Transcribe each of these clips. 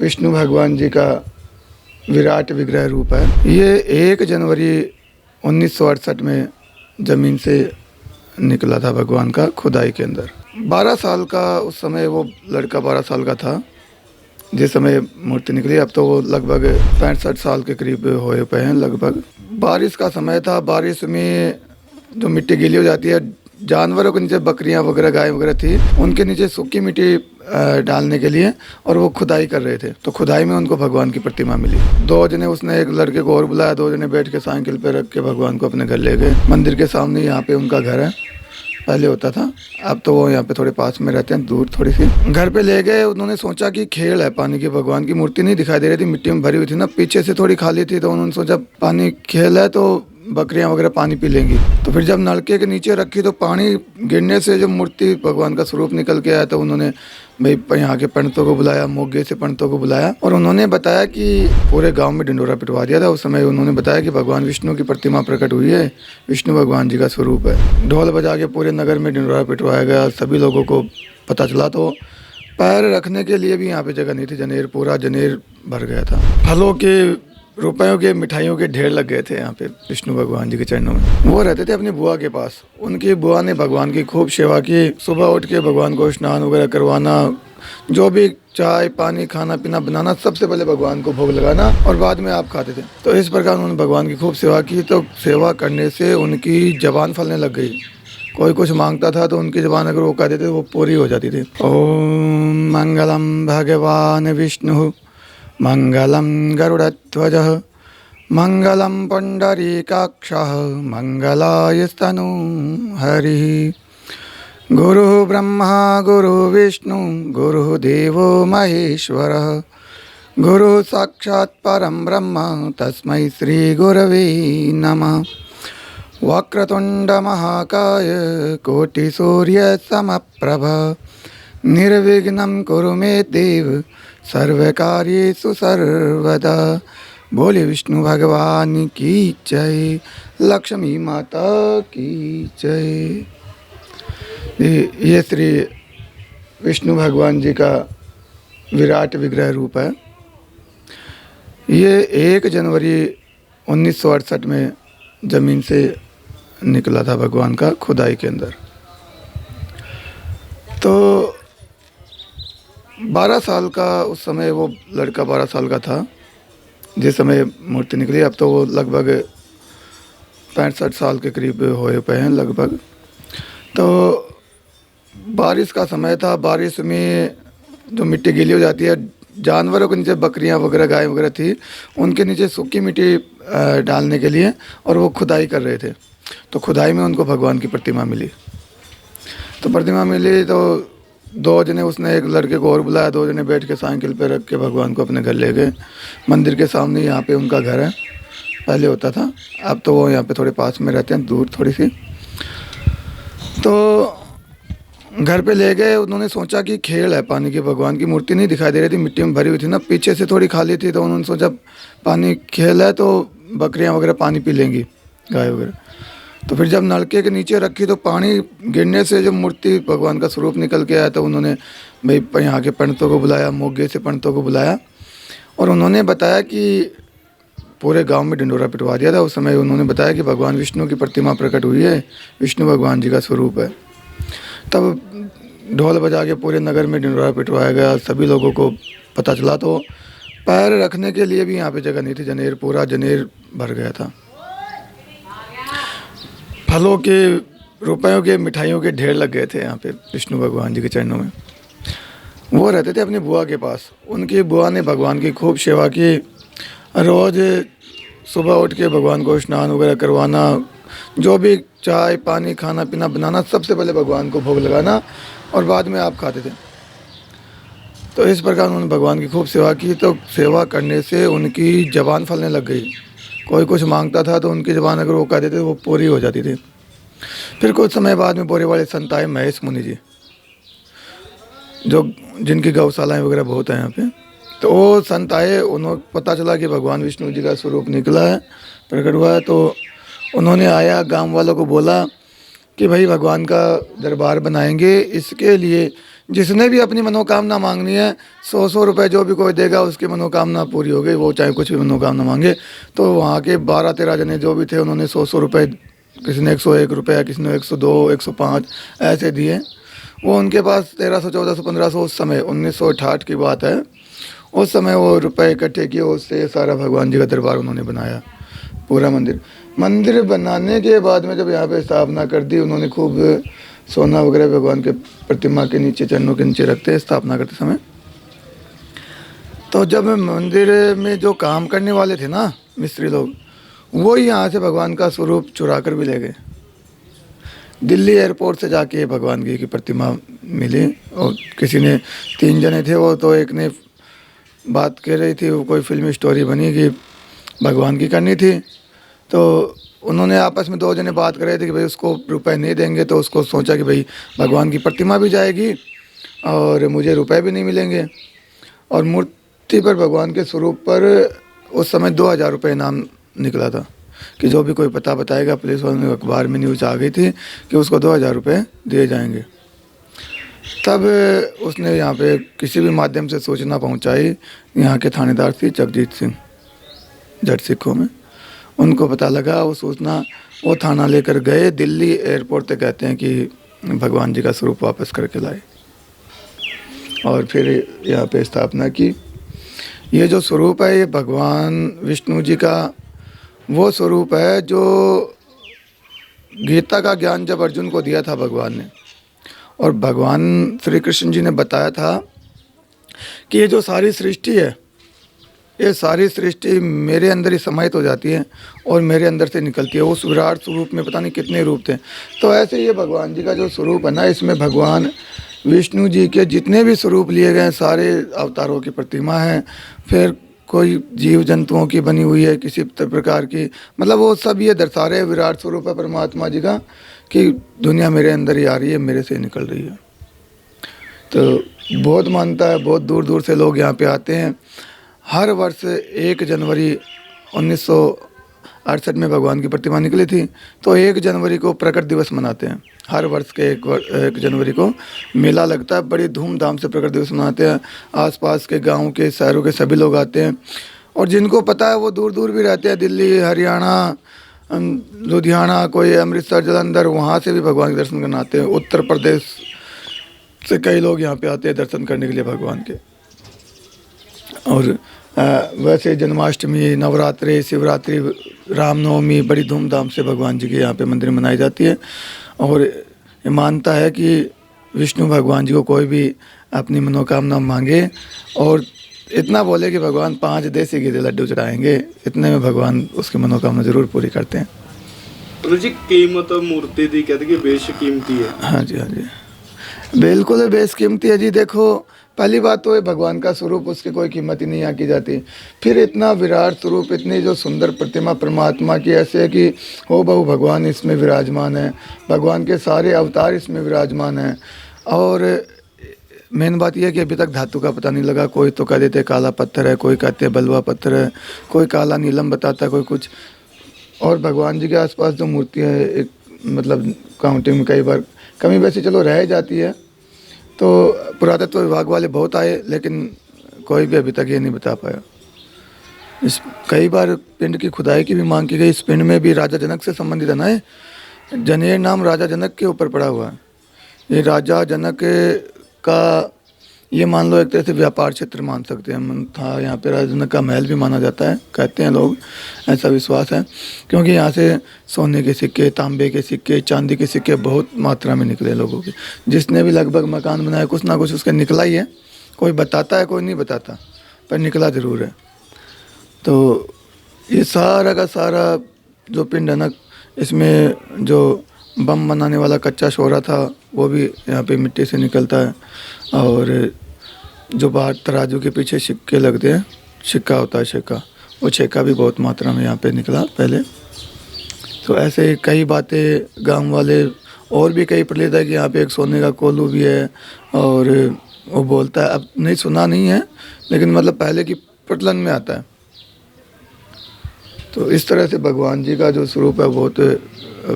विष्णु भगवान जी का विराट विग्रह रूप है। ये 1 जनवरी 1968 में ज़मीन से निकला था भगवान का खुदाई के अंदर। 12 साल का उस समय वो लड़का 12 साल का था जिस समय मूर्ति निकली। अब तो वो लगभग 65 साल के करीब होए पे हैं लगभग। बारिश का समय था, बारिश में जो मिट्टी गीली हो जाती है, जानवरों के नीचे बकरियां वगैरह गाय वगैरह थी, उनके नीचे सूखी मिट्टी डालने के लिए, और वो खुदाई कर रहे थे। तो खुदाई में उनको भगवान की प्रतिमा मिली। 2 जने, उसने एक लड़के को और बुलाया, 2 जने बैठ के साइकिल पे रख के भगवान को अपने घर ले गए। मंदिर के सामने यहाँ पे उनका घर है, पहले होता था, अब तो वो यहाँ पे थोड़े पास में रहते हैं, दूर थोड़ी सी। घर पे ले गए, उन्होंने सोचा कि खेल है पानी की, भगवान की मूर्ति नहीं दिखाई दे रही थी, मिट्टी में भरी हुई थी ना, पीछे से थोड़ी खाली थी, तो उन्होंने सोचा पानी खेल है तो बकरियां वगैरह पानी पी लेंगी। तो फिर जब नलके के नीचे रखी तो पानी गिरने से जो मूर्ति भगवान का स्वरूप निकल के आया, तो उन्होंने भाई यहाँ के पंडितों को बुलाया, मोगे से पंडितों को बुलाया, और उन्होंने बताया कि पूरे गांव में ढिंडोरा पिटवा दिया था। उस समय उन्होंने बताया कि भगवान विष्णु की प्रतिमा प्रकट हुई है, विष्णु भगवान जी का स्वरूप है। ढोल बजा के पूरे नगर में ढिंडोरा पिटवाया गया, सभी लोगों को पता चला। तो पैर रखने के लिए भी यहाँ पे जगह नहीं थी, जनेर पूरा जनेर भर गया था। फलों के, रुपयों के, मिठाइयों के ढेर लग गए थे यहाँ पे विष्णु भगवान जी के चरणों में। वो रहते थे अपनी बुआ के पास, उनकी बुआ ने भगवान की खूब सेवा की। सुबह उठ के भगवान को स्नान वगैरह करवाना, जो भी चाय पानी खाना पीना बनाना, सबसे पहले भगवान को भोग लगाना और बाद में आप खाते थे। तो इस प्रकार उन्होंने भगवान की खूब सेवा की। तो सेवा करने से उनकी जबान फलने लग गई। कोई कुछ मांगता था तो उनकी जबान अगर वो कहते थे वो पूरी हो जाती थी। ओम मंगलम भगवान विष्णु मंगलम गरुड़ध्वजः मंगलम पुंडरीकाक्षः मंगलायस्तनु हरिः। गुरु ब्रह्मा गुरु विष्णु गुरु देवो महेश्वरः गुरु साक्षात् परं ब्रह्म तस्मै श्री गुरवे नमः। वक्रतुंड महाकाय कोटि सूर्य समप्रभ निर्विघ्नं कुरु मे देव सर्वकार्येषु सर्वदा। बोले विष्णु भगवान की जय, लक्ष्मी माता की जय। ये श्री विष्णु भगवान जी का विराट विग्रह रूप है। ये 1 जनवरी 1968 में ज़मीन से निकला था भगवान का खुदाई के अंदर। तो 12 साल का उस समय वो लड़का 12 साल का था जिस समय मूर्ति निकली। अब तो वो लगभग 65 साल के करीब होए पे हैं लगभग। तो बारिश का समय था, बारिश में जो मिट्टी गीली हो जाती है, जानवरों के नीचे बकरियां वगैरह गाय वगैरह थी, उनके नीचे सूखी मिट्टी डालने के लिए, और वो खुदाई कर रहे थे। तो खुदाई में उनको भगवान की प्रतिमा मिली। तो प्रतिमा मिली तो 2 जने, उसने एक लड़के को और बुलाया, 2 जने बैठ के साइकिल पे रख के भगवान को अपने घर ले गए। मंदिर के सामने यहाँ पे उनका घर है, पहले होता था, अब तो वो यहाँ पे थोड़े पास में रहते हैं, दूर थोड़ी सी। तो घर पे ले गए, उन्होंने सोचा कि खेल है पानी की, भगवान की मूर्ति नहीं दिखाई दे रही थी, मिट्टी में भरी हुई थी ना, पीछे से थोड़ी खाली थी, तो उन्होंने सोचा पानी खेल है तो बकरियां वगैरह पानी पी लेंगी, गाय वगैरह। तो फिर जब नलके के नीचे रखी तो पानी गिरने से जो मूर्ति भगवान का स्वरूप निकल के आया, तो उन्होंने भाई यहाँ के पंडितों को बुलाया, मोगे से पंडितों को बुलाया, और उन्होंने बताया कि पूरे गांव में ढिंडोरा पिटवा दिया था। उस समय उन्होंने बताया कि भगवान विष्णु की प्रतिमा प्रकट हुई है, विष्णु भगवान जी का स्वरूप है। तब ढोल बजा के पूरे नगर में ढिंडोरा पिटवाया गया, सभी लोगों को पता चला। तो पैर रखने के लिए भी यहाँ पे जगह नहीं थी, जनेर पूरा जनेर भर गया था। फलों के, रुपयों के, मिठाइयों के ढेर लग गए थे यहाँ पे विष्णु भगवान जी के चरणों में। वो रहते थे अपनी बुआ के पास, उनकी बुआ ने भगवान की खूब सेवा की। रोज़ सुबह उठ के भगवान को स्नान वगैरह करवाना, जो भी चाय पानी खाना पीना बनाना, सबसे पहले भगवान को भोग लगाना और बाद में आप खाते थे। तो इस प्रकार उन्होंने भगवान की खूब सेवा की। तो सेवा करने से उनकी जबान फलने लग गई। कोई कुछ मांगता था तो उनकी जबान अगर वो कहते थे वो पूरी हो जाती थी। फिर कुछ समय बाद में बोरे वाले संत आए, महेश मुनि जी, जो जिनकी गौशालाएँ वगैरह बहुत हैं यहाँ पे। तो वो संत आए, उन्होंने पता चला कि भगवान विष्णु जी का स्वरूप निकला है, प्रकट हुआ है। तो उन्होंने आया, गांव वालों को बोला कि भाई भगवान का दरबार बनाएंगे, इसके लिए जिसने भी अपनी मनोकामना मांगनी है 100 रुपए जो भी कोई देगा उसकी मनोकामना पूरी हो गई, वो चाहे कुछ भी मनोकामना मांगे। तो वहाँ के 12-13 जने जो भी थे उन्होंने 100 रुपये, किसी ने 101 रुपया, किसी ने 102, 105 ऐसे दिए। वो उनके पास 1300, 1400, 1500 उस समय 1968 की बात है, उस समय वो रुपए इकट्ठे किए, उससे सारा भगवान जी का दरबार उन्होंने बनाया, पूरा मंदिर बनाने के बाद में जब यहाँ पे स्थापना कर दी उन्होंने, खूब सोना वगैरह भगवान के प्रतिमा के नीचे, चरणों के नीचे रखते स्थापना करते समय। तो जब मंदिर में जो काम करने वाले थे ना मिस्त्री लोग, वो यहाँ से भगवान का स्वरूप चुरा कर भी ले गए। दिल्ली एयरपोर्ट से जाके भगवान जी की प्रतिमा मिली, और किसी ने 3 जने थे वो, तो एक ने बात कर रही थी, वो कोई फिल्मी स्टोरी बनी कि भगवान की करनी थी, तो उन्होंने आपस में 2 जने बात कर रहे थे कि भाई उसको रुपए नहीं देंगे, तो उसको सोचा कि भाई भगवान की प्रतिमा भी जाएगी और मुझे रुपए भी नहीं मिलेंगे। और मूर्ति पर, भगवान के स्वरूप पर उस समय 2000 रुपये इनाम निकला था कि जो भी कोई पता बताएगा, पुलिस वालों, अखबार में न्यूज़ आ गई थी कि उसको 2000 रुपये दिए जाएंगे। तब उसने यहाँ पे किसी भी माध्यम से सूचना पहुँचाई, यहाँ के थानेदार थी जगजीत सिंह, जट सिखों में, उनको पता लगा, वो सूचना, वो थाना लेकर गए दिल्ली एयरपोर्ट तक, कहते हैं कि भगवान जी का स्वरूप वापस करके लाए और फिर यहाँ पे स्थापना की। ये जो स्वरूप है ये भगवान विष्णु जी का वो स्वरूप है जो गीता का ज्ञान जब अर्जुन को दिया था भगवान ने, और भगवान श्री कृष्ण जी ने बताया था कि ये जो सारी सृष्टि है, ये सारी सृष्टि मेरे अंदर ही समाहित हो जाती है और मेरे अंदर से निकलती है। उस विराट स्वरूप में पता नहीं कितने रूप थे। तो ऐसे ये भगवान जी का जो स्वरूप है ना, इसमें भगवान विष्णु जी के जितने भी स्वरूप लिए गए सारे अवतारों की प्रतिमा है। फिर कोई जीव जंतुओं की बनी हुई है किसी प्रकार की, मतलब वो सब ये दर्शा रहे विराट स्वरूप है परमात्मा जी का, कि दुनिया मेरे अंदर ही आ रही है, मेरे से निकल रही है। तो बहुत मानता है, बहुत दूर दूर से लोग यहाँ पे आते हैं। हर वर्ष 1 जनवरी 1968 में भगवान की प्रतिमा निकली थी, तो 1 जनवरी को प्रकट दिवस मनाते हैं। हर वर्ष के 1 जनवरी को मेला लगता है, बड़ी धूमधाम से प्रकट दिवस मनाते हैं। आसपास के गाँव के, शहरों के सभी लोग आते हैं, और जिनको पता है वो दूर दूर भी रहते हैं, दिल्ली, हरियाणा, लुधियाना, कोई अमृतसर, जालंधर, वहाँ से भी भगवान के दर्शन करने आते हैं। उत्तर प्रदेश से कई लोग यहाँ पे आते हैं दर्शन करने के लिए भगवान के। और वैसे जन्माष्टमी, नवरात्रि, शिवरात्रि, रामनवमी बड़ी धूमधाम से भगवान जी के यहाँ पे मंदिर में मनाई जाती है। और ये मानता है कि विष्णु भगवान जी को कोई भी अपनी मनोकामना मांगे और इतना बोले कि भगवान 5 देसी घी के लड्डू चढ़ाएंगे, इतने में भगवान उसकी मनोकामना ज़रूर पूरी करते हैं। तो जी कीमत मूर्ति दी कहते कि बेशकीमती है। हाँ जी, हाँ जी, बिल्कुल बेशकीमती है जी। देखो, पहली बात तो है भगवान का स्वरूप, उसकी कोई कीमत ही नहीं आकी जाती। फिर इतना विराट स्वरूप, इतनी जो सुंदर प्रतिमा परमात्मा की, ऐसे है कि हो बहु भगवान इसमें विराजमान है, भगवान के सारे अवतार इसमें विराजमान हैं। और मेन बात यह है कि अभी तक धातु का पता नहीं लगा। कोई तो कह देते काला पत्थर है, कोई कहते बलुआ पत्थर है, कोई काला नीलम बताता है, कोई कुछ। और भगवान जी के आसपास जो मूर्तियाँ है, एक मतलब काउंटिंग में कई बार कमी वैसे चलो रह जाती है। तो पुरातत्व विभाग वाले बहुत आए, लेकिन कोई भी अभी तक ये नहीं बता पाया। इस कई बार पिंड की खुदाई की भी मांग की गई। इस पिंड में भी राजा जनक से संबंधित है ना, जनेर नाम राजा जनक के ऊपर पड़ा हुआ है। ये राजा जनक का, ये मान लो एक तरह से व्यापार क्षेत्र मान सकते हैं, था। यहाँ पे राजा जनक का महल भी माना जाता है, कहते हैं लोग, ऐसा विश्वास है। क्योंकि यहाँ से सोने के सिक्के, तांबे के सिक्के, चांदी के सिक्के बहुत मात्रा में निकले लोगों के। जिसने भी लगभग मकान बनाया कुछ ना कुछ उसके निकला ही है। कोई बताता है, कोई नहीं बताता, पर निकला ज़रूर है। तो ये सारा का सारा जो पिंड है ना, इसमें जो बम बनाने वाला कच्चा शोरा था वो भी यहाँ पे मिट्टी से निकलता है। और जो बाहर तराजू के पीछे सिक्के लगते हैं, सिक्का होता है सिक्का, वो सिक्का भी बहुत मात्रा में यहाँ पे निकला पहले। तो ऐसे कई बातें गांव वाले और भी कई प्रलेद है कि यहाँ पे एक सोने का कोलू भी है। और वो बोलता है, अब नहीं सुना नहीं है, लेकिन मतलब पहले की प्रचलन में आता है। तो इस तरह से भगवान जी का जो स्वरूप है बहुत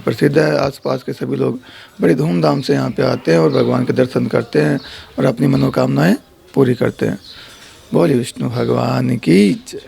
प्रसिद्ध है। आसपास के सभी लोग बड़ी धूमधाम से यहाँ पे आते हैं और भगवान के दर्शन करते हैं और अपनी मनोकामनाएं पूरी करते हैं। बोलिए विष्णु भगवान की जय।